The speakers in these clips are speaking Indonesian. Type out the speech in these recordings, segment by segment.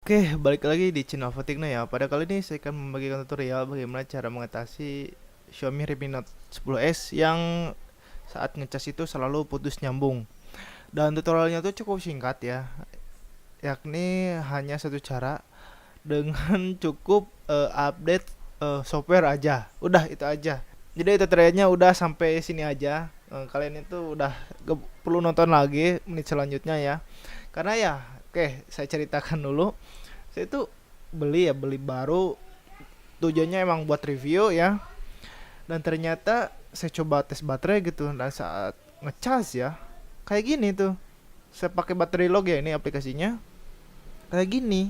Oke, balik lagi di channel Fatikno ya. Pada kali ini saya akan membagikan tutorial bagaimana cara mengatasi Xiaomi Redmi Note 10S yang saat ngecas itu selalu putus nyambung. Dan tutorialnya tuh cukup singkat ya, yakni hanya satu cara dengan cukup update software aja. Udah itu aja. Jadi tutorialnya udah sampai sini aja. Kalian itu udah gak perlu nonton lagi menit selanjutnya ya. Karena ya, oke, saya ceritakan dulu. Saya itu beli baru, tujuannya emang buat review ya. Dan ternyata saya coba tes baterai gitu, dan saat ngecas ya kayak gini tuh. Saya pakai baterai log ya, ini aplikasinya. Kayak gini,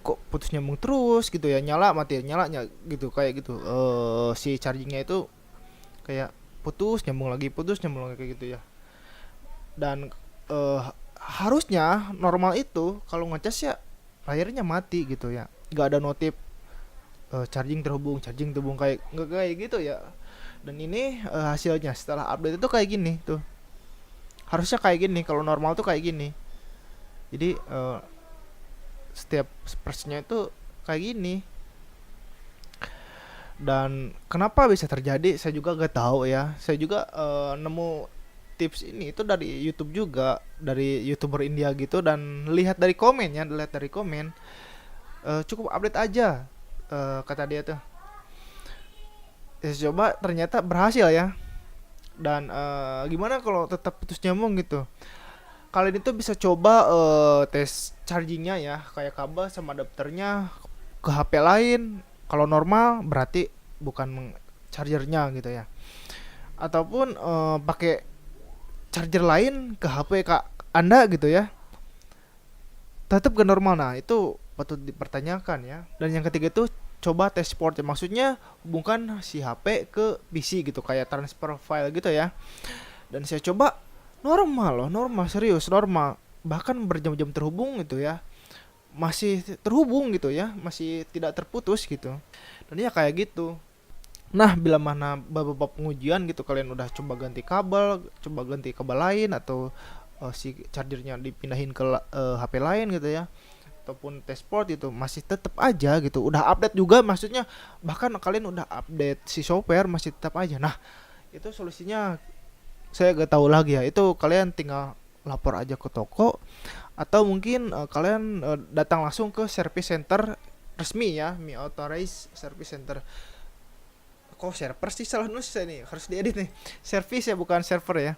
kok putus nyambung terus gitu ya, nyala mati nyalanya gitu, kayak gitu. Si chargingnya itu kayak putus nyambung lagi kayak gitu ya. Dan eh, harusnya normal itu kalau ngecas ya layarnya mati gitu ya, nggak ada notif charging terhubung, kayak nggak kayak gitu ya. Dan ini hasilnya setelah update itu kayak gini tuh. Harusnya kayak gini, kalau normal tuh kayak gini. Jadi setiap persnya itu kayak gini. Dan kenapa bisa terjadi saya juga gak tahu ya. Saya juga nemu tips ini itu dari YouTube juga, dari YouTuber India gitu. Dan lihat dari komennya, lihat dari komen, cukup update aja, kata dia tuh. Saya coba ternyata berhasil ya. Dan gimana kalau tetap putus nyambung gitu, kalian itu bisa coba tes chargingnya ya, kayak kabel sama adapternya ke HP lain. Kalau normal berarti bukan chargernya gitu ya, ataupun pakai charger lain ke HP kak Anda gitu ya, tetap gak normal. Nah itu patut dipertanyakan ya. Dan yang ketiga itu coba tes port ya, maksudnya hubungkan si HP ke PC gitu, kayak transfer file gitu ya. Dan saya coba, normal loh, normal, serius normal, bahkan berjam-jam terhubung gitu ya, masih terhubung gitu ya, masih tidak terputus gitu. Dan ya kayak gitu. Nah, bila mana babak pengujian gitu kalian udah coba ganti kabel, coba ganti kabel lain, atau si chargernya dipindahin ke HP lain gitu ya, ataupun tes port itu masih tetap aja gitu. Udah update juga maksudnya, bahkan kalian udah update si software masih tetap aja. Nah, itu solusinya saya gak tahu lagi ya. Itu kalian tinggal lapor aja ke toko, atau mungkin kalian datang langsung ke service center resmi ya, Mi Authorized Service Center. Kok server sih, salah nulis saya nih, harus diedit nih. Service ya, bukan server ya.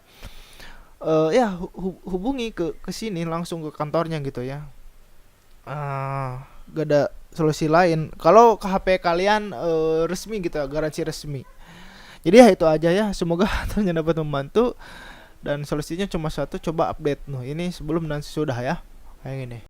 Ya hubungi ke sini langsung ke kantornya gitu ya. Gak ada solusi lain kalau ke HP kalian resmi gitu ya, garansi resmi. Jadi ya itu aja ya, semoga ternyata dapat membantu. Dan solusinya cuma satu, coba update. Ini sebelum dan sesudah ya, kayak gini.